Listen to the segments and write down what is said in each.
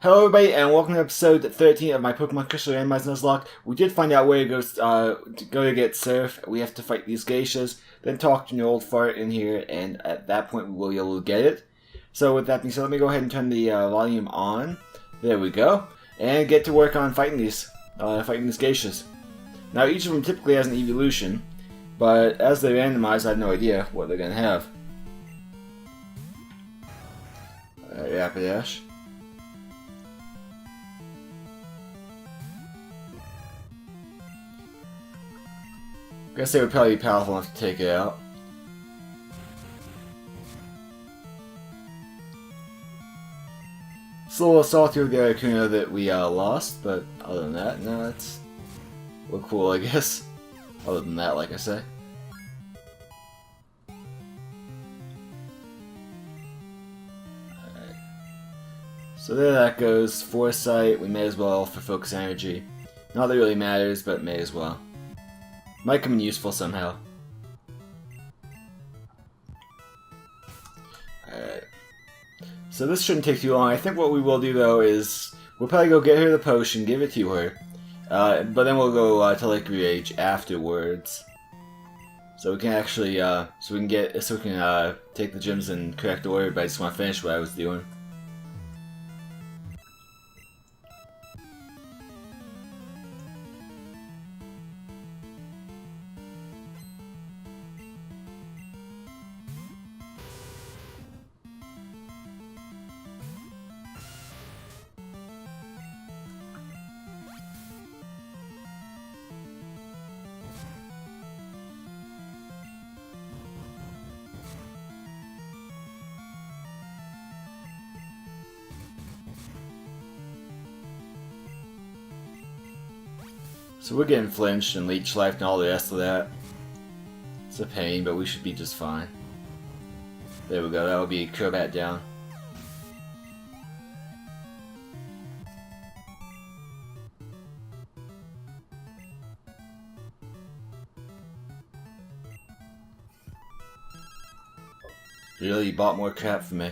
Hello everybody, and welcome to episode 13 of my Pokemon Crystal randomized Nuzlocke. We did find out where to go to get Surf. We have to fight these geishas, then talk to an old fart in here, and at that point we will be able to get it. So with that being said, let me go ahead and turn the volume on. There we go. And get to work on fighting these geishas. Now each of them typically has an evolution, but as they're randomized, I have no idea what they're going to have. Rapidash. I guess they would probably be powerful enough to take it out. It's a little salty with the Articuno that we lost, but other than that, no, it's look cool, I guess. Other than that, like I say. Alright. So there that goes. Foresight, we may as well for Focus Energy. Not that it really matters, but may as well. Might come in useful somehow. Alright. So this shouldn't take too long. I think what we will do though is we'll probably go get her the potion, give it to her. But then we'll go to Lake Rage afterwards. So we can actually take the gyms in correct order, but I just want to finish what I was doing. So we're getting flinched and leech life and all the rest of that. It's a pain, but we should be just fine. There we go, that would be Crobat down. Really, you bought more crap for me.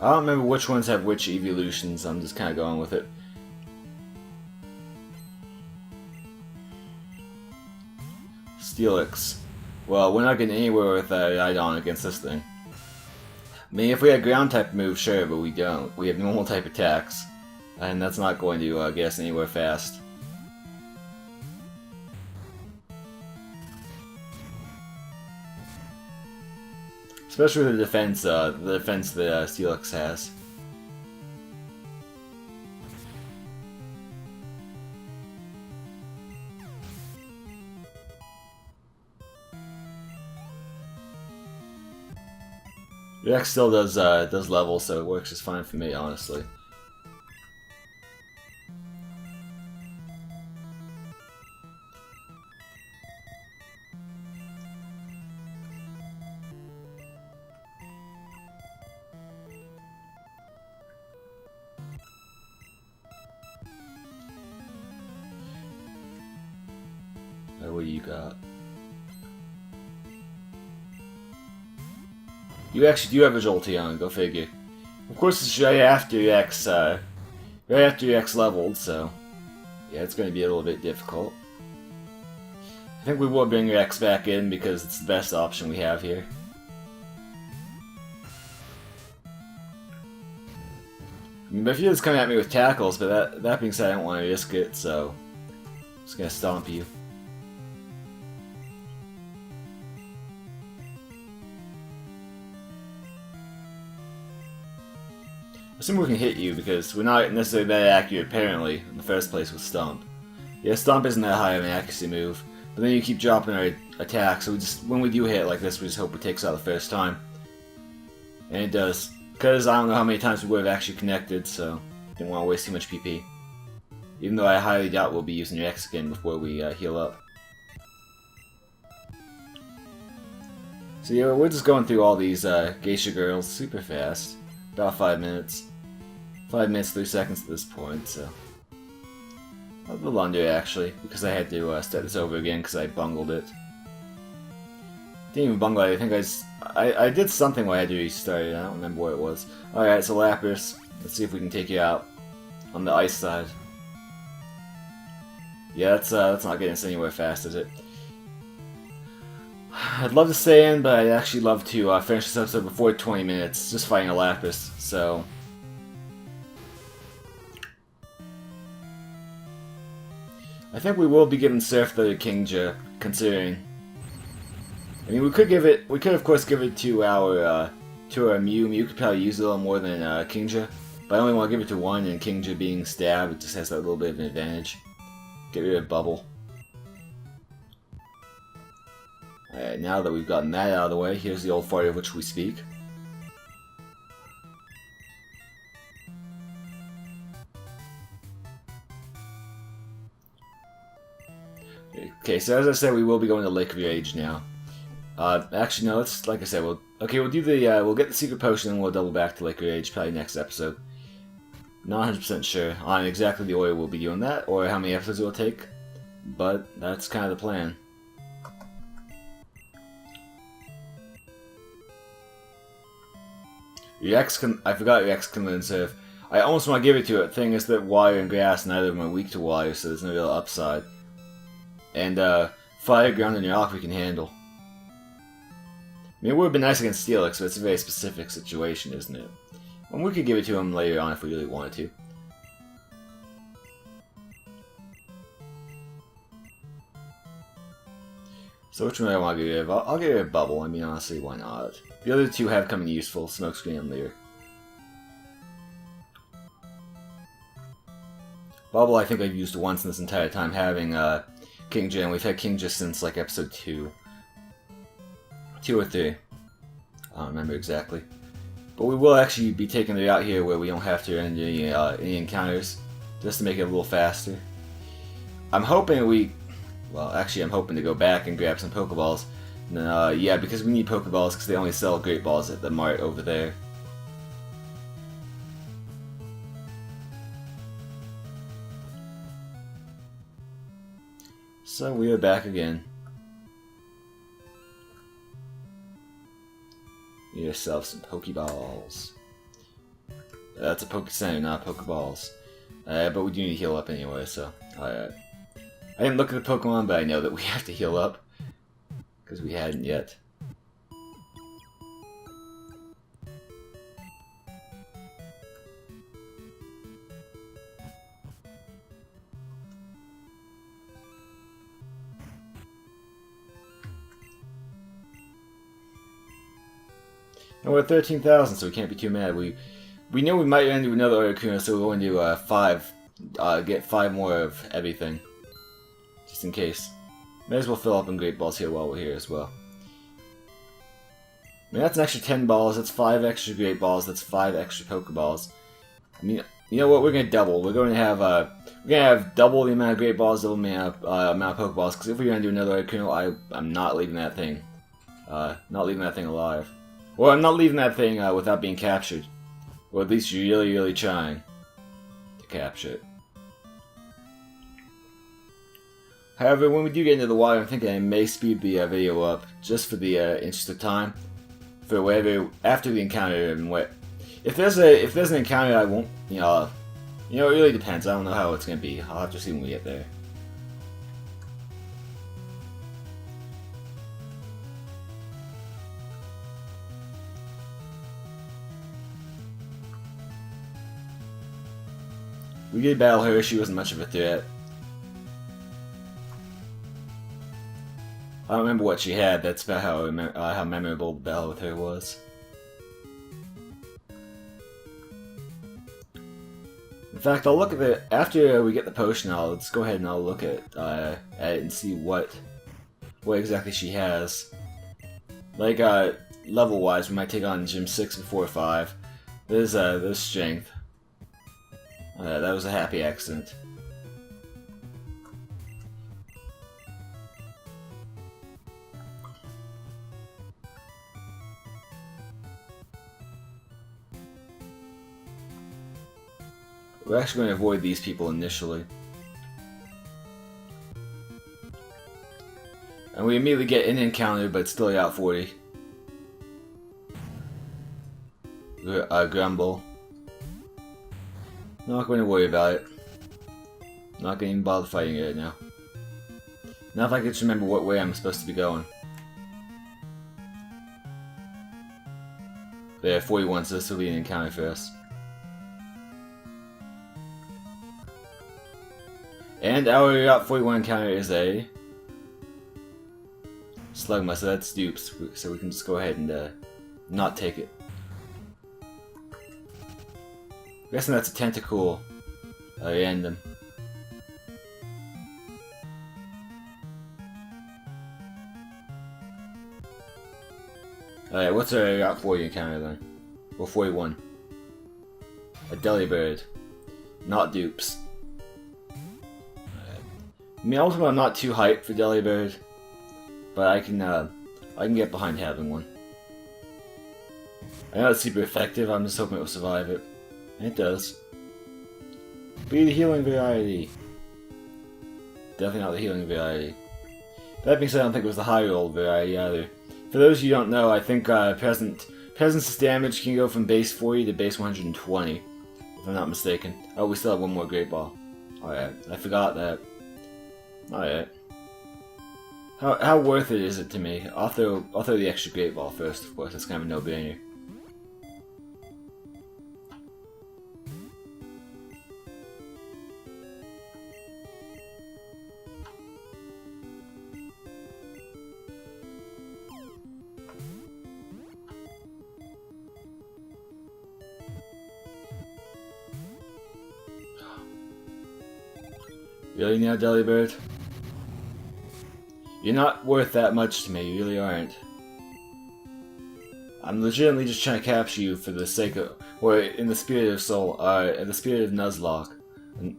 I don't remember which ones have which evolutions, I'm just kind of going with it. Steelix. Well, we're not getting anywhere with Idon against this thing. I mean, if we had ground type moves, sure, but we don't. We have normal type attacks. And that's not going to get us anywhere fast. Especially with the defense that Steelix has. Rex still does level, so it works just fine for me, honestly. What do you got? You actually do have a Jolteon, go figure. Of course, it's right after your X leveled, so yeah, it's going to be a little bit difficult. I think we will bring your X back in because it's the best option we have here. I mean, but if you're just coming at me with tackles, but that being said, I don't want to risk it, so I'm just going to stomp you. I assume we can hit you because we're not necessarily that accurate apparently in the first place with Stomp. Yeah, Stomp isn't that high of an accuracy move, but then you keep dropping our attack, so when we do hit like this, we just hope it takes out the first time. And it does. Because I don't know how many times we would have actually connected, so didn't want to waste too much PP. Even though I highly doubt we'll be using your X again before we heal up. So yeah, we're just going through all these geisha girls super fast. About 5 minutes. 5 minutes, 3 seconds at this point, so... A little under, actually, because I had to start this over again because I bungled it. Didn't even bungle it, I think I did something where I had to restart it, I don't remember what it was. Alright, so Lapras, let's see if we can take you out on the ice side. Yeah, that's not getting us anywhere fast, is it? I'd love to stay in, but I'd actually love to finish this episode before 20 minutes, just fighting a Lapras, so... I think we will be giving Surf the Kingja, considering... I mean, we could of course give it to our Mew. Mew could probably use it a little more than Kingja, but I only want to give it to one, and Kingja being stabbed, it just has that little bit of an advantage. Get rid of Bubble. Alright, now that we've gotten that out of the way, here's the old fart of which we speak. Okay, so as I said, we will be going to Lake of Rage now. Actually, no, let's, like I said, we'll do the, we'll get the secret potion and we'll double back to Lake of Rage probably next episode. Not 100% sure on exactly the order we'll be doing that, or how many episodes it will take, but that's kind of the plan. I forgot your X can learn Surf. I almost want to give it to it. The thing is that water and grass, neither of them are weak to water, so there's no real upside. And fire, ground, and rock we can handle. I mean, it would have been nice against Steelix, but it's a very specific situation, isn't it? And we could give it to him later on if we really wanted to. So which one do I want to get rid of? I'll get rid of Bubble. I mean, honestly, why not? The other two have come in useful, Smokescreen and Leer. Bubble I think I've used once in this entire time having Kingja, and we've had Kingja since like episode 2. 2 or 3. I don't remember exactly. But we will actually be taking it out here where we don't have to run into any encounters, just to make it a little faster. I'm hoping well, actually I'm hoping to go back and grab some Pokeballs. And, yeah, because we need Pokeballs because they only sell Great Balls at the mart over there. So we are back again. Get yourself some Pokeballs. That's a Poke Center, not Pokeballs. But we do need to heal up anyway, so... I didn't look at the Pokemon, but I know that we have to heal up. Because we hadn't yet. And we're at 13,000, so we can't be too mad. We know we might run into another Articuno, so we're going to get 5 more of everything. Just in case. May as well fill up on Great Balls here while we're here as well. I mean, that's an extra 10 balls, that's 5 extra Great Balls, that's 5 extra Pokeballs. I mean, you know what, we're going to double. We're going to have double the amount of Great Balls, double the amount of Pokeballs, because if we run into another Articuno, I'm not leaving that thing. Not leaving that thing alive. Or I'm not leaving that thing without being captured. Or at least you're really, really trying to capture it. However, when we do get into the water, I'm thinking I may speed the video up, just for the interest of time. For whatever, after the encounter and what... If there's an encounter I won't, it really depends. I don't know how it's going to be. I'll have to see when we get there. We did battle her, she wasn't much of a threat. I don't remember what she had, that's about how memorable the battle with her was. In fact, I'll look at it, after we get the potion, let's go ahead and I'll look at it and see what exactly she has. Like, level-wise, we might take on Gym 6 before 5. There's strength. That was a happy accident. We're actually going to avoid these people initially. And we immediately get an encounter, but still got 40. Grumble. Not going to worry about it. Not going to even bother fighting it right now. Now if I could just remember what way I'm supposed to be going. There, 41, so this will be an encounter for us. And our 41 encounter is a Slugma, so that's dupes, so we can just go ahead and not take it. I'm guessing that's a tentacle random. Alright, what's our Route 40 encounter then? Or 41. A Delibird. Not dupes. Alright. I mean, ultimately I'm not too hyped for Delibird, but I can get behind having one. I know it's super effective, I'm just hoping it will survive it. And it does. Be the healing variety. Definitely not the healing variety. That being said, I don't think it was the high roll variety either. For those of you who don't know, I think Presence damage can go from base 40 to base 120, if I'm not mistaken. Oh, we still have one more Great Ball. Alright, I forgot that. Alright. How worth it is it to me? I'll throw the extra Great Ball first, of course, it's kind of a no-brainer. Really now, Delibird? You're not worth that much to me, you really aren't. I'm legitimately just trying to capture you for the sake of, or in the spirit of Soul, in the spirit of Nuzlocke. And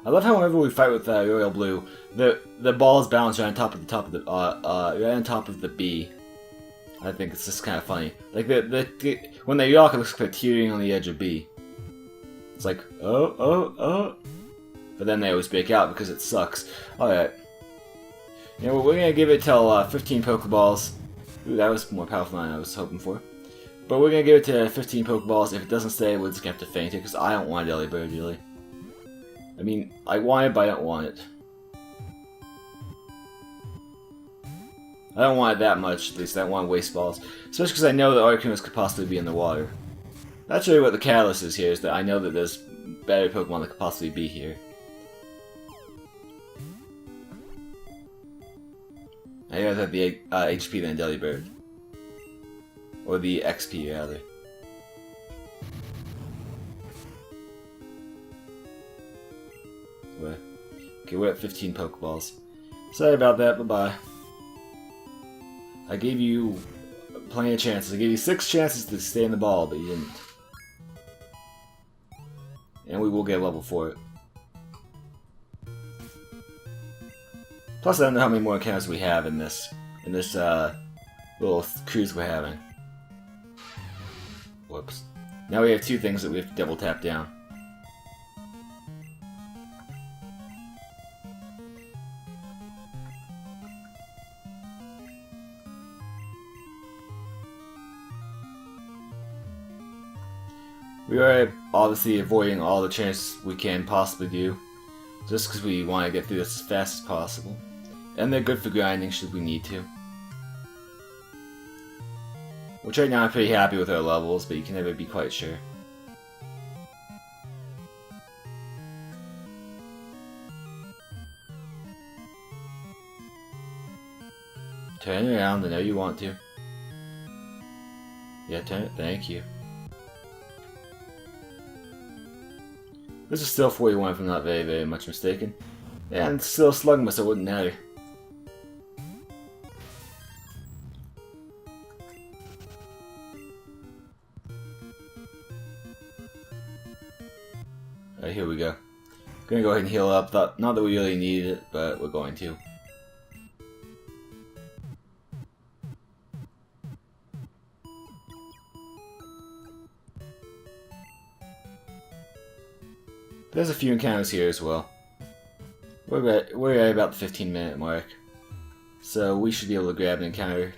I love how whenever we fight with Royal Blue, the balls bounce right on top of the B. I think it's just kind of funny. Like when they rock, it looks like they're teetering on the edge of B. It's like, oh. But then they always break out because it sucks. Alright. You know what, we're gonna give it till 15 Pokeballs. Ooh, that was more powerful than I was hoping for. But we're gonna give it to 15 Pokeballs. If it doesn't stay, we're just gonna have to faint it, because I don't want a Delibird, really. I mean, I want it, but I don't want it. I don't want it that much, at least. I don't want to waste balls. Especially because I know that Arcanus could possibly be in the water. That's really what the catalyst is here, is that I know that there's better Pokemon that could possibly be here. I gotta have the HP than Delibird. Or the XP, rather. Okay, we're at 15 Pokeballs. Sorry about that, bye-bye. I gave you plenty of chances. I gave you 6 chances to stay in the ball, but you didn't. And we will get a level for it. Plus, I don't know how many more encounters we have in this little cruise we're having. Whoops. Now we have 2 things that we have to double tap down. We are obviously avoiding all the chances we can possibly do, just because we want to get through this as fast as possible. And they're good for grinding should we need to. Which right now I'm pretty happy with our levels, but you can never be quite sure. Turn it around, I know you want to. Yeah, turn it, thank you. This is still 41 if I'm not very much mistaken. And still Slugma, so it wouldn't matter. Alright, here we go. Gonna go ahead and heal up. Not that we really need it, but we're going to. There's a few encounters here as well. We're at about the 15-minute mark, so we should be able to grab an encounter.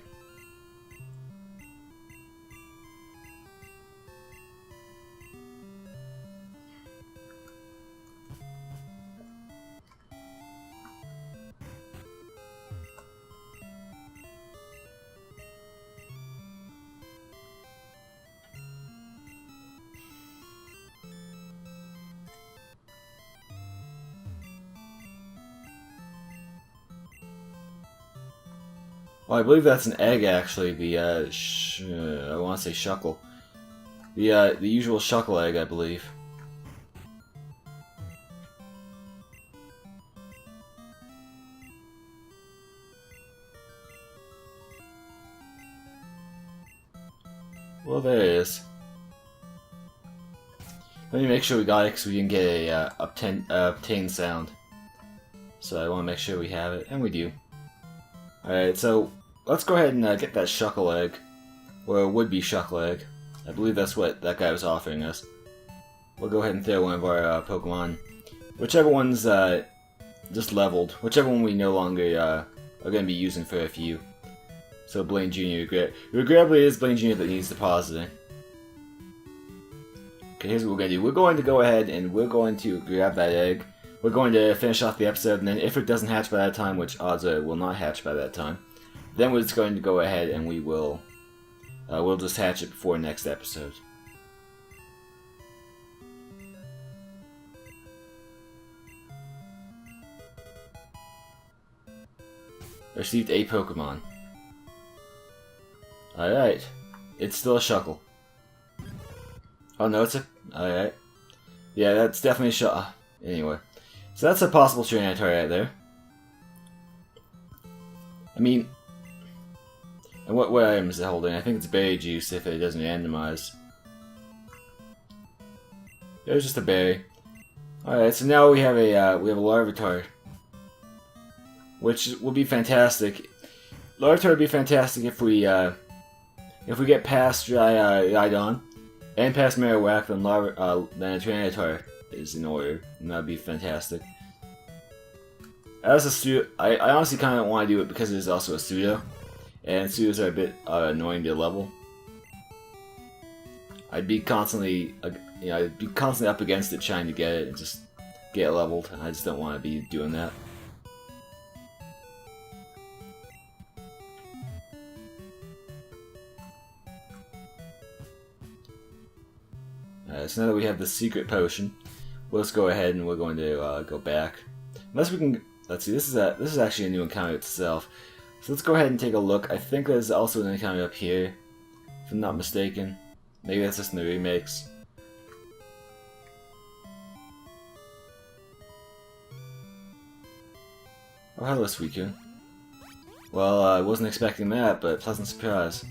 Well, I believe that's an egg, actually. The I want to say shuckle. The usual shuckle egg, I believe. Well, there it is. Let me make sure we got it, because we didn't get a obtain sound. So I want to make sure we have it, and we do. Alright, so let's go ahead and get that shuckle egg, or would-be shuckle egg. I believe that's what that guy was offering us. We'll go ahead and throw one of our Pokemon. Whichever one's just leveled, whichever one we no longer are going to be using for a few. So Blaine Jr. Regrettably, it is Blaine Jr. that needs depositing. Okay, here's what we're going to do. We're going to go ahead and we're going to grab that egg. We're going to finish off the episode, and then if it doesn't hatch by that time, which odds are it will not hatch by that time, then we're just going to go ahead and we will we'll just hatch it before next episode. I received a Pokemon. Alright. It's still a Shuckle. Oh no, it's a... Alright. Yeah, that's definitely a Shuckle. Anyway. So that's a possible Tyranitar right there. I mean... And what item is it holding? I think it's berry juice if it doesn't randomize. There's just a berry. Alright, so now we have a Larvitar. Which will be fantastic. Larvitar would be fantastic if we get past Rhydon and past Marowak, then a Tyranitar is in order, and that'd be fantastic. As a pseudo, I honestly kind of don't want to do it because it is also a pseudo, and pseudos are a bit annoying to level. I'd be constantly, up against it trying to get it and just get it leveled, and I just don't want to be doing that. So now that we have the secret potion, let's go ahead and we're going to go back. Unless we can, let's see. This is actually a new encounter itself. So let's go ahead and take a look. I think there's also an encounter up here, if I'm not mistaken. Maybe that's just in the remakes. Oh, hello, Suicune. Well, I wasn't expecting that, but pleasant surprise.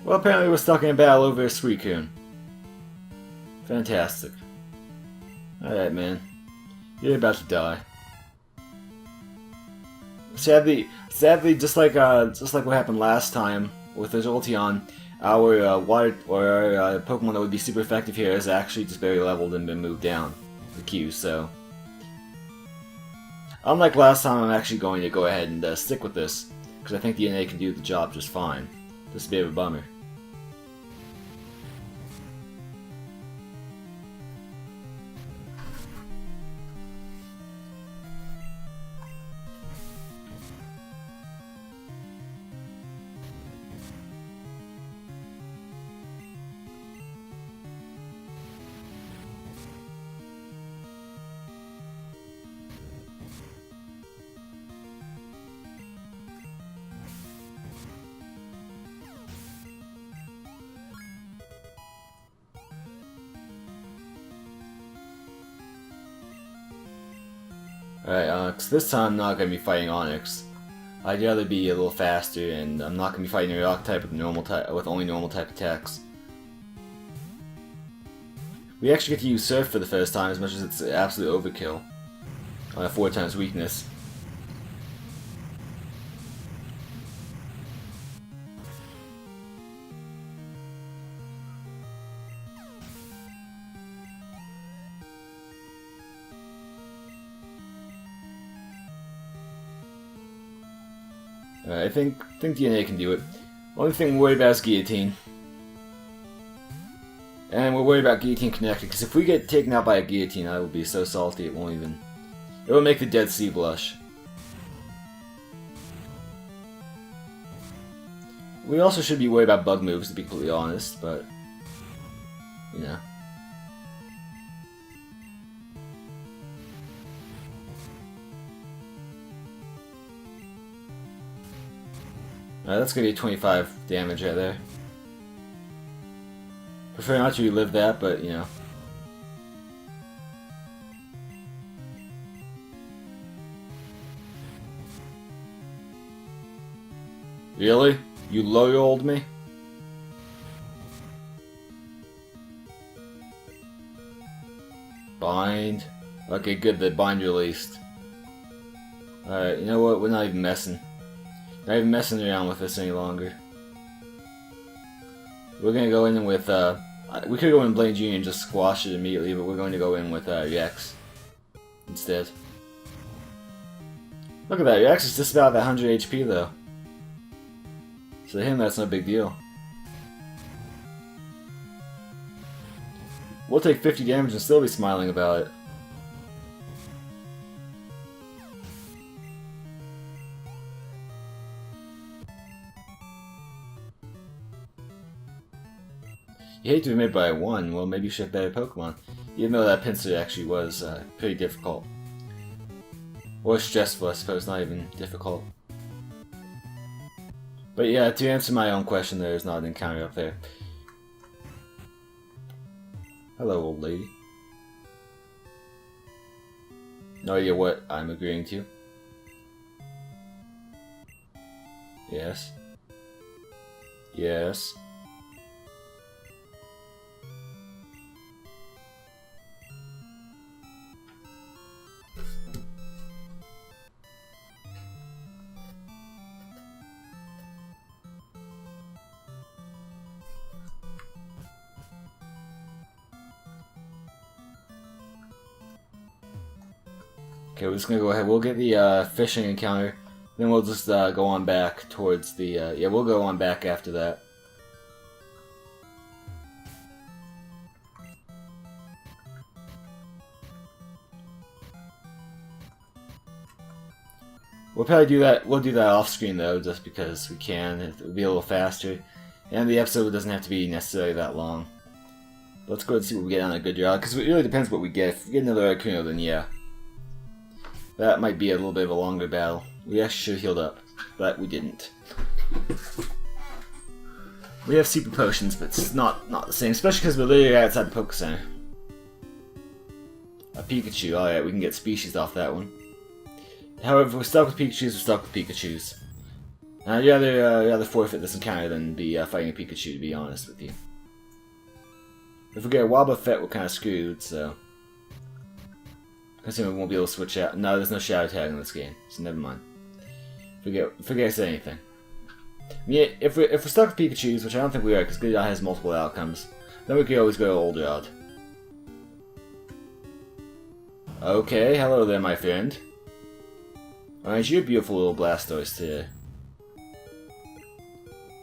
Well, apparently we're stuck in a battle over a Suicune. Fantastic. Alright, man. You're about to die. Sadly, just like what happened last time with his Jolteon, our Pokemon that would be super effective here is actually just very leveled and been moved down the queue. So, unlike last time, I'm actually going to go ahead and stick with this because I think the NA can do the job just fine. Just a bit of a bummer. Alright, Onyx. This time I'm not going to be fighting Onyx. I'd rather be a little faster, and I'm not going to be fighting a rock type with only normal type attacks. We actually get to use Surf for the first time, as much as it's absolute overkill. On a 4 times weakness. I think DNA can do it. Only thing we're worried about is guillotine. And we're worried about guillotine connected, because if we get taken out by a guillotine, I will be so salty it won't even... It will make the Dead Sea blush. We also should be worried about bug moves, to be completely honest, but... You know. Alright, that's gonna be 25 damage right there. Prefer not to relive that, but, you know. Really? You low-rolled me? Bind. Okay, good, the bind released. Alright, you know what? We're not even messing. Not even messing around with this any longer. We're gonna go in with, we could go in Blaine Jr. and just squash it immediately, but we're going to go in with, Rex instead. Look at that, Rex is just about that 100 HP though. So to him, that's no big deal. We'll take 50 damage and still be smiling about it. You hate to be made by a 1, well maybe you should have better Pokemon. Even though that pincer actually was pretty difficult. Or stressful, I suppose, not even difficult. But yeah, to answer my own question, there is not an encounter up there. Hello, old lady. No idea what I'm agreeing to. Yes. Yes. Okay, we're just gonna go ahead. We'll get the fishing encounter, then we'll just go on back towards the. Yeah, we'll go on back after that. We'll probably do that. We'll do that off screen though, just because we can. It'll be a little faster, and the episode doesn't have to be necessarily that long. Let's go and see what we get on a good draw, because it really depends what we get. If we get another Arcuno, then yeah. That might be a little bit of a longer battle. We actually should have healed up, but we didn't. We have super potions, but it's not the same, especially because we're literally outside the Poke Center. A Pikachu, alright, we can get species off that one. However, if we're stuck with Pikachus, we're stuck with Pikachus. I'd rather forfeit this encounter than be fighting a Pikachu, to be honest with you. If we get a Wobbuffet, we're kind of screwed, so... I assume we won't be able to switch out. No, there's no Shadow Tag in this game, so never mind. Forget I said anything. Yeah, if we're stuck with Pikachus, which I don't think we are, because Goodrod has multiple outcomes, then we could always go to Old Rod. Okay, hello there, my friend. Aren't you a beautiful little Blastoise today?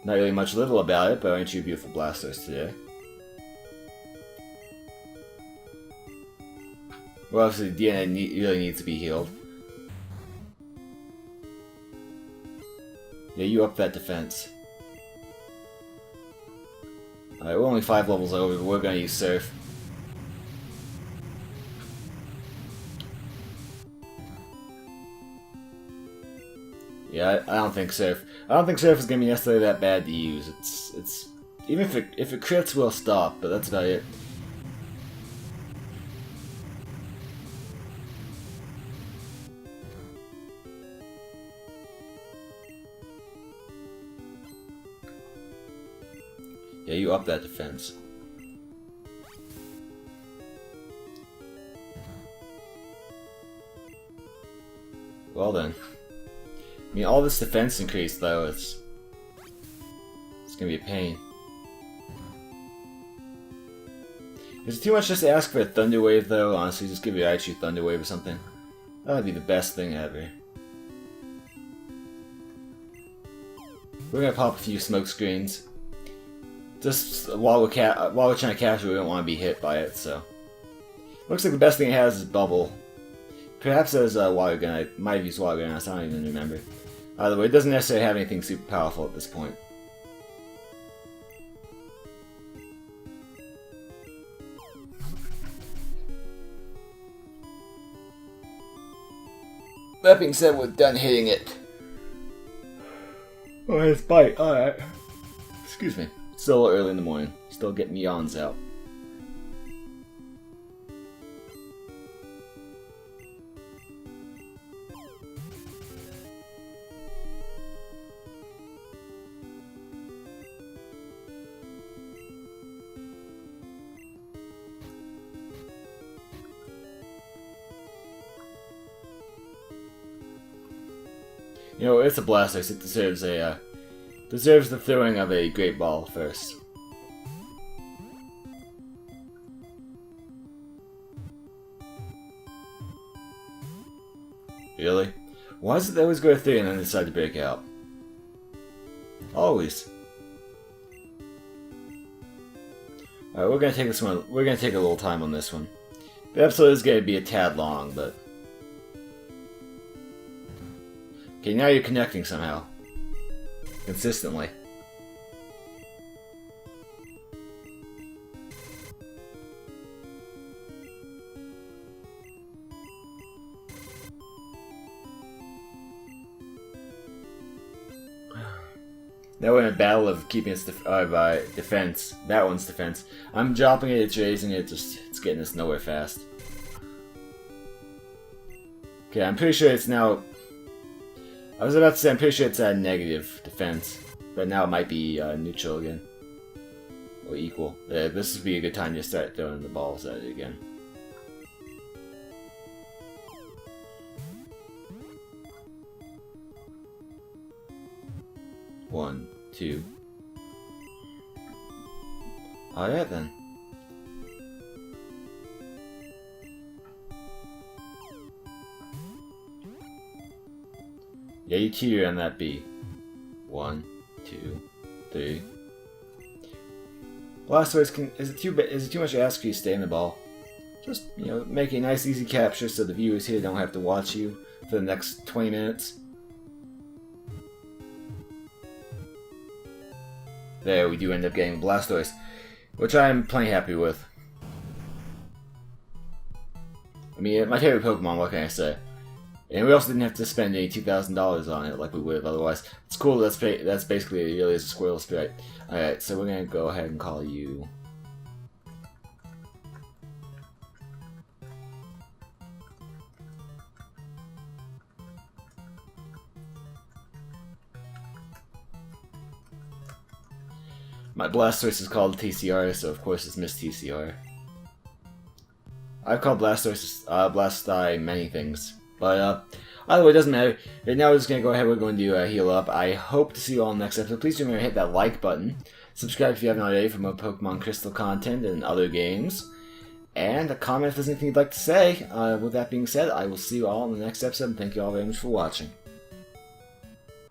Not really much little about it, but aren't you a beautiful Blastoise today? Well, obviously, DNA really needs to be healed. Yeah, you up that defense. Alright, we're only 5 levels over, but we're gonna use Surf. Yeah, I don't think Surf. I don't think Surf is gonna be necessarily that bad to use. It's even if it crits, we'll stop, but that's about it. Yeah, you up that defense. Well then. I mean, all this defense increase though, it's gonna be a pain. Is it too much just to ask for a Thunder Wave though? Honestly, just give your Raichu Thunder Wave or something. That would be the best thing ever. We're gonna pop a few smoke screens. Just while we're trying to capture, we don't want to be hit by it. So looks like the best thing it has is bubble. Perhaps there's a water gun. I might have used water gun. I don't even remember. Either way, it doesn't necessarily have anything super powerful at this point. That being said, we're done hitting it. Oh, it's bite. Alright. Excuse me. Still early in the morning. Still getting yawns out. You know, it's a Blastoise. It deserves the throwing of a Great Ball first. Really? Why does it always go to 3 and then decide to break out? Always. Alright, we're gonna take this one. We're gonna take a little time on this one. The episode is gonna be a tad long, but okay, now you're connecting somehow. Consistently. Now we're in a battle of keeping its defense. That one's defense. I'm dropping it, it's raising it, it's getting us nowhere fast. Okay, I'm pretty sure it's now... I was about to say, I'm pretty sure it's at negative defense, but now it might be neutral again. Or equal. This would be a good time to start throwing the balls at it again. One, two. Alright then. Yeah, you cheated on that B. 1, 2, 3. Blastoise can. Is it too much to ask you to stay in the ball? Just, you know, make a nice easy capture so the viewers here don't have to watch you for the next 20 minutes. There, we do end up getting Blastoise, which I'm plenty happy with. I mean, my favorite Pokemon, what can I say? And we also didn't have to spend any $2,000 on it like we would have otherwise. It's cool, that's basically really is a Squirrel Sprite. Alright, so we're gonna go ahead and call you... My Blastoise is called TCR, so of course it's Miss TCR. I've called Blastoise, Blastoise many things. But, either way, it doesn't matter. Right now, we're just going to go ahead, we're going to heal up. I hope to see you all in the next episode. Please remember to hit that like button. Subscribe if you haven't already for more Pokemon Crystal content and other games. And a comment if there's anything you'd like to say. With that being said, I will see you all in the next episode, and thank you all very much for watching.